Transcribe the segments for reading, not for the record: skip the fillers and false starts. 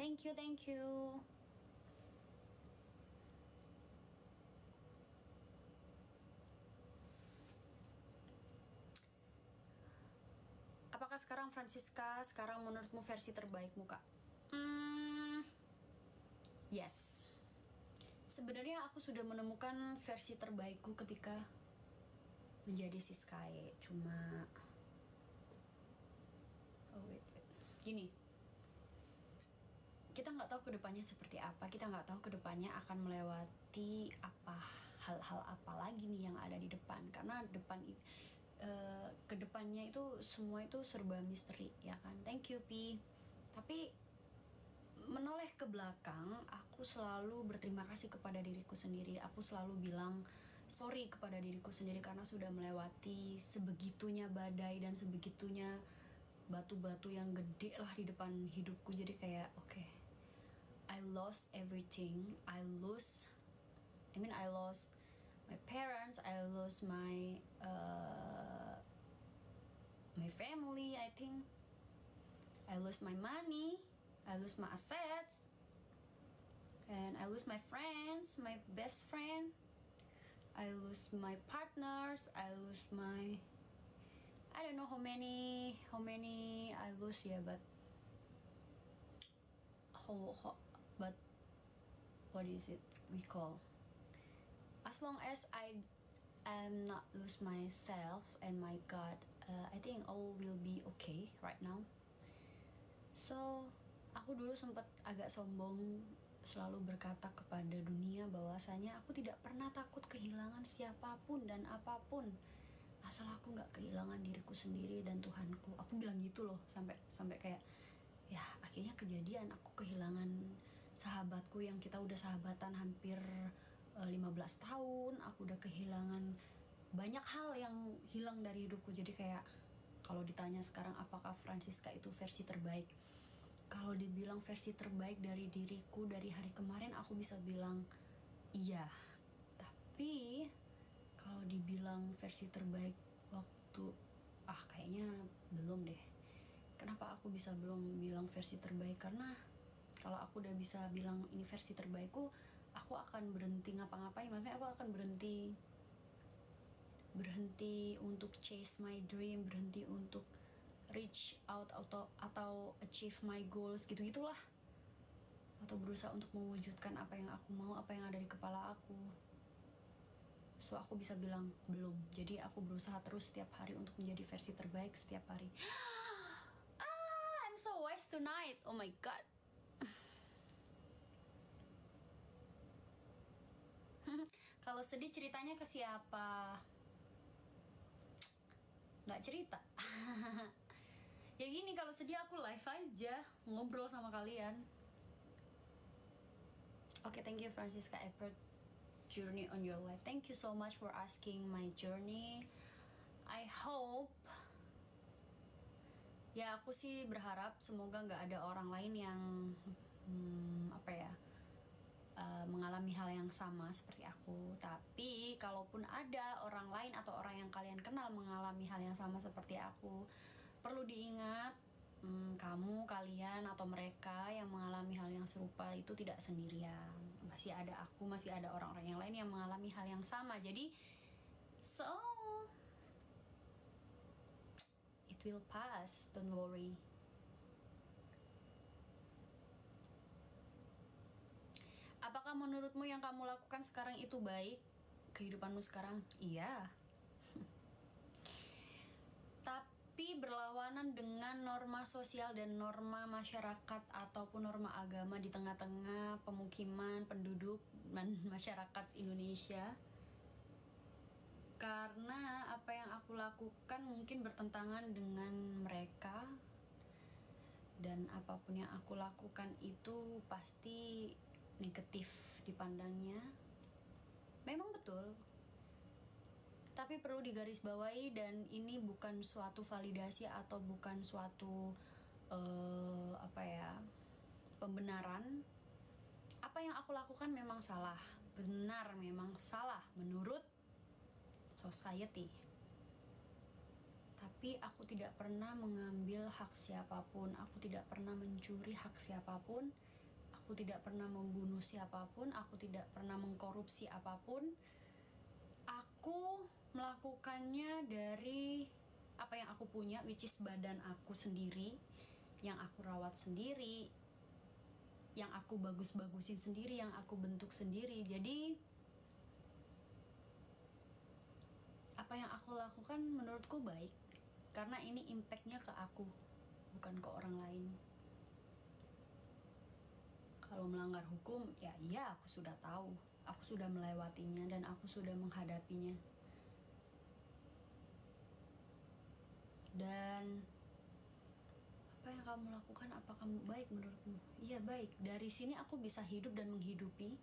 Thank you, thank you. Apakah sekarang Francisca, sekarang menurutmu versi terbaikmu, Kak? Yes. Sebenarnya aku sudah menemukan versi terbaikku ketika menjadi Siskae. Cuma gini, kita nggak tahu kedepannya seperti apa. Kita nggak tahu kedepannya akan melewati apa, hal-hal apa lagi nih yang ada di depan. Karena kedepannya itu semua itu serba misteri, ya kan? Thank you, Pi. Tapi menoleh ke belakang, aku selalu berterima kasih kepada diriku sendiri. Aku selalu bilang sorry kepada diriku sendiri karena sudah melewati sebegitunya badai dan sebegitunya batu-batu yang gede lah di depan hidupku. Jadi kayak okay, I lost everything. I lost my parents, I lost my family, I think. I lost my money, I lost my assets, and I lost my friends, my best friend. I lost my partners, I lost my, I don't know how many I lose, yeah, but but what is it we call? As long as I am not lose myself and my God, I think all will be okay right now. So, aku dulu sempat agak sombong, selalu berkata kepada dunia bahwasanya aku tidak pernah takut kehilangan siapapun dan apapun, asal aku nggak kehilangan diriku sendiri dan Tuhanku. Aku bilang gitu loh, sampai kayak ya akhirnya kejadian. Aku kehilangan sahabatku yang kita udah sahabatan hampir 15 tahun. Aku udah kehilangan banyak hal yang hilang dari hidupku. Jadi kayak kalau ditanya sekarang apakah Francisca itu versi terbaik, kalau dibilang versi terbaik dari diriku dari hari kemarin, aku bisa bilang iya. Tapi kalau dibilang versi terbaik waktu, kayaknya belum deh. Kenapa aku bisa belum bilang versi terbaik? Karena kalau aku udah bisa bilang ini versi terbaikku, aku akan berhenti ngapa-ngapain. Maksudnya aku akan berhenti untuk chase my dream, berhenti untuk reach out atau achieve my goals, gitu-gitulah, atau berusaha untuk mewujudkan apa yang aku mau, apa yang ada di kepala aku. So aku bisa bilang belum. Jadi aku berusaha terus setiap hari untuk menjadi versi terbaik setiap hari. I'm so wise tonight, oh my God. Kalau sedih ceritanya ke siapa? Nggak cerita. Ya gini, kalau sedih aku live aja, ngobrol sama kalian. Okay, thank you Francisca Effort journey on your life. Thank you so much for asking my journey. I hope, ya aku sih berharap semoga nggak ada orang lain yang mengalami hal yang sama seperti aku. Tapi kalaupun ada orang lain atau orang yang kalian kenal mengalami hal yang sama seperti aku, perlu diingat, kalian atau mereka yang mengalami hal yang serupa itu tidak sendirian. Masih ada aku, masih ada orang-orang yang lain yang mengalami hal yang sama. Jadi so it will pass, don't worry. Apakah menurutmu yang kamu lakukan sekarang itu baik? Kehidupanmu sekarang? Iya. Tapi berlawanan dengan norma sosial dan norma masyarakat ataupun norma agama di tengah-tengah pemukiman penduduk dan masyarakat Indonesia. Karena apa yang aku lakukan mungkin bertentangan dengan mereka, dan apapun yang aku lakukan itu pasti negatif dipandangnya. Memang betul, tapi perlu digarisbawahi, dan ini bukan suatu validasi atau bukan suatu pembenaran. Apa yang aku lakukan memang salah, benar memang salah menurut society. Tapi aku tidak pernah mengambil hak siapapun, aku tidak pernah mencuri hak siapapun, Aku tidak pernah membunuh siapapun, aku tidak pernah mengkorupsi apapun. Aku melakukannya dari apa yang aku punya, which is badan aku sendiri, yang aku rawat sendiri, yang aku bagus-bagusin sendiri, yang aku bentuk sendiri. Jadi apa yang aku lakukan menurutku baik, karena ini impactnya ke aku, bukan ke orang lain. Kalau melanggar hukum, ya iya, aku sudah tahu, aku sudah melewatinya dan aku sudah menghadapinya. Dan apa yang kamu lakukan, apa kamu baik menurutmu? Iya baik. Dari sini aku bisa hidup dan menghidupi.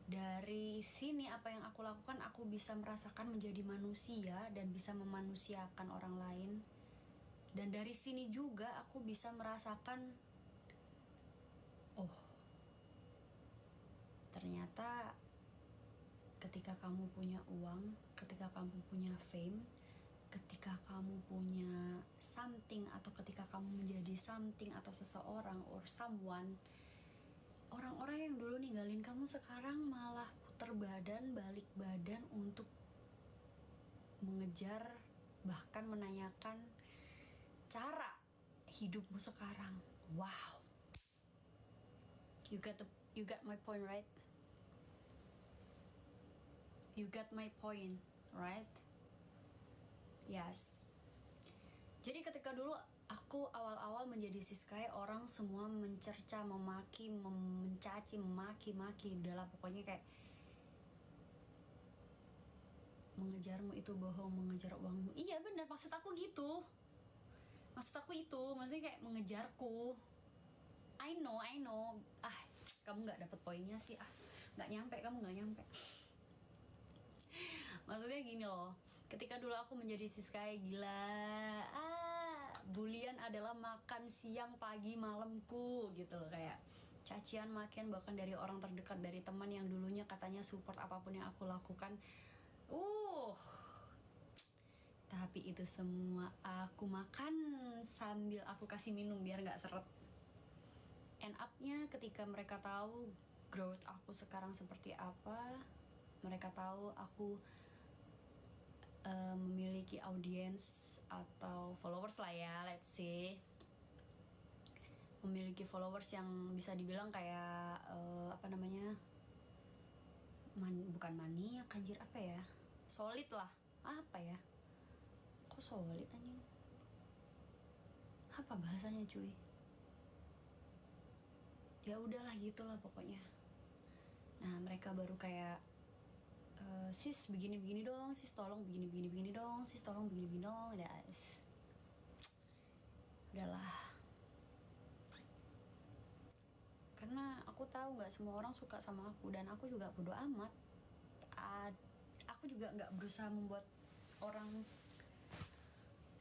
Dari sini apa yang aku lakukan, aku bisa merasakan menjadi manusia dan bisa memanusiakan orang lain. Dan dari sini juga aku bisa merasakan, oh, ternyata ketika kamu punya uang, ketika kamu punya fame, ketika kamu punya something, atau ketika kamu menjadi something atau seseorang or someone, orang-orang yang dulu ninggalin kamu sekarang malah putar badan, balik badan untuk mengejar, bahkan menanyakan cara hidupmu sekarang. Wow, you got my point, right? You got my point, right? Yes. Jadi ketika dulu aku awal-awal menjadi Siskae, orang semua mencerca, memaki, mencaci, memaki-maki, udahlah pokoknya kayak mengejarmu itu bohong, mengejar uangmu. Iya benar, maksud aku gitu. Maksud aku itu, maksudnya kayak mengejarku. I know. Kamu nggak dapet poinnya sih. Nggak nyampe, kamu nggak nyampe. Maksudnya gini loh, ketika dulu aku menjadi Siskae, gila, bulian adalah makan siang, pagi, malamku gitu loh, kayak cacian, makian, bahkan dari orang terdekat, dari teman yang dulunya katanya support apapun yang aku lakukan. Tapi itu semua aku makan sambil aku kasih minum biar nggak seret. End up-nya ketika mereka tahu growth aku sekarang seperti apa, mereka tahu aku memiliki audiens atau followers lah ya, let's say, memiliki followers yang bisa dibilang kayak apa namanya, bukan maniak, anjir, apa ya, solid lah, apa ya, kok solid anjing, apa bahasanya cuy, ya udahlah gitulah pokoknya. Nah mereka baru kayak sis begini dong, sis tolong begini dong, sis tolong begini dong, udahlah, karena aku tahu nggak semua orang suka sama aku dan aku juga bodo amat. Aku juga nggak berusaha membuat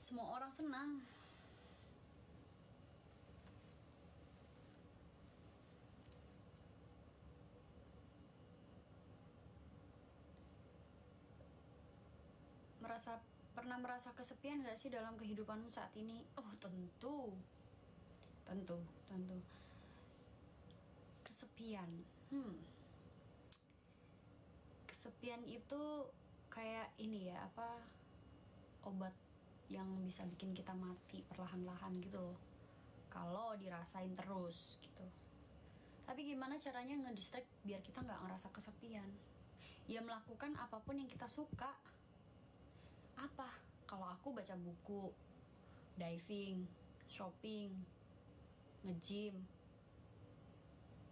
semua orang senang. Pernah merasa kesepian gak sih dalam kehidupanmu saat ini? Oh tentu. Kesepian. Kesepian itu kayak ini ya, apa, obat yang bisa bikin kita mati perlahan-lahan gitu loh, kalau dirasain terus gitu. Tapi gimana caranya ngedistract biar kita nggak ngerasa kesepian? Ya melakukan apapun yang kita suka. Apa? Kalau aku baca buku, diving, shopping, nge-gym,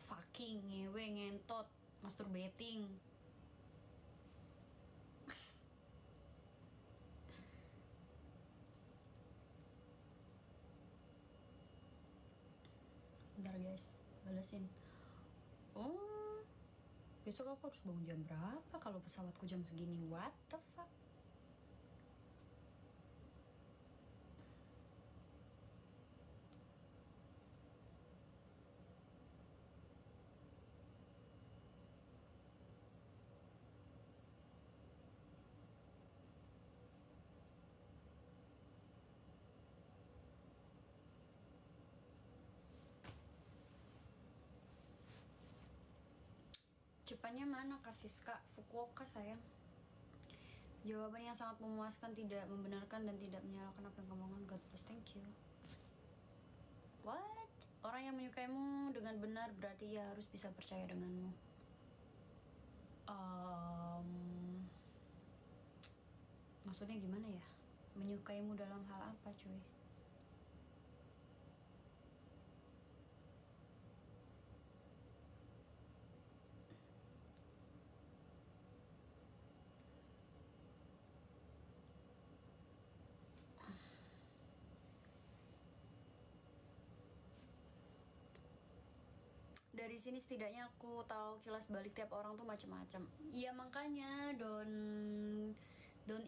fucking, ngewe, ngentot, masturbating. Bentar guys, balesin. Besok aku harus bangun jam berapa kalau pesawatku jam segini? What the fuck? Jepangnya mana Kak Siska? Fukuoka sayang. Jawaban yang sangat memuaskan, tidak membenarkan dan tidak menyalahkan apa yang kamu lakukan. God bless, thank you. What? Orang yang menyukaimu dengan benar berarti ia harus bisa percaya denganmu. Maksudnya gimana ya? Menyukaimu dalam hal apa cuy? Dari sini setidaknya aku tahu kilas balik tiap orang tuh macam-macam. Iya makanya don't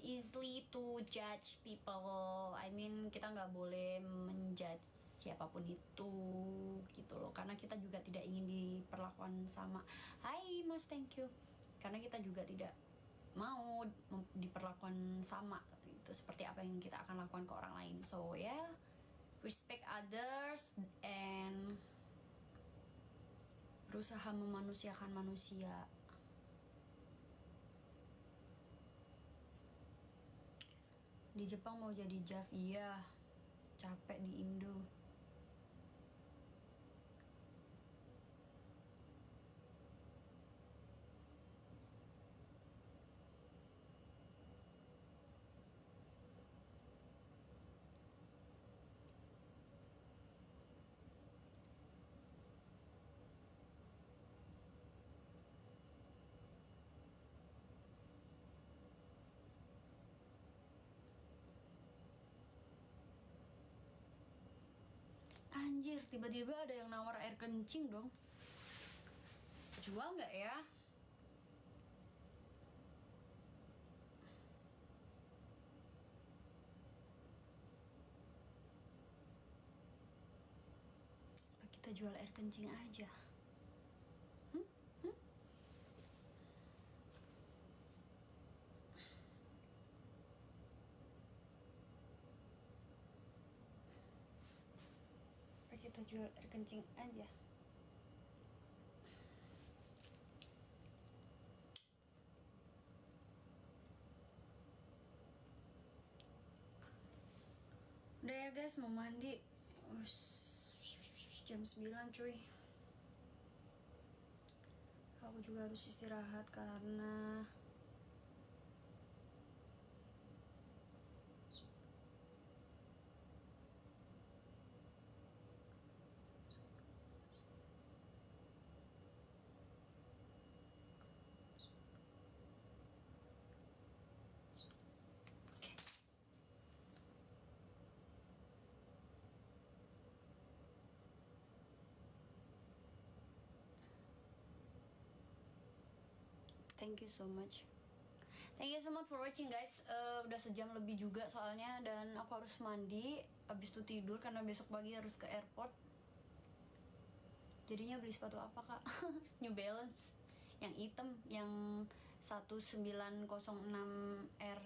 easily to judge people. I mean kita nggak boleh menjudge siapapun itu gitu loh. Karena kita juga tidak ingin diperlakukan sama. Hai Mas, thank you. Karena kita juga tidak mau diperlakukan sama itu seperti apa yang kita akan lakukan ke orang lain. So yeah, respect others and berusaha memanusiakan manusia. Di Jepang mau jadi JAV, iya. Capek di Indo. Anjir, tiba-tiba ada yang nawar air kencing dong. Jual nggak ya? Apa kita jual air kencing aja? Apa kita jual air kencing aja? Udah ya guys, mau mandi. Jam 9 cuy. Aku juga harus istirahat karena thank you so much. Thank you so much for watching guys. Udah sejam lebih juga soalnya, dan aku harus mandi, habis itu tidur karena besok pagi harus ke airport. Jadinya beli sepatu apa kak? New Balance yang hitam, yang 1906R.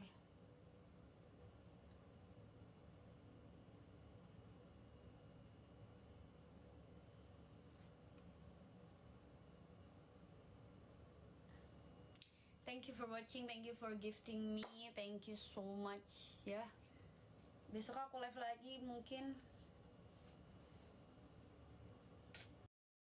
Thank you for watching, thank you for gifting me, thank you so much ya. Besok aku live lagi mungkin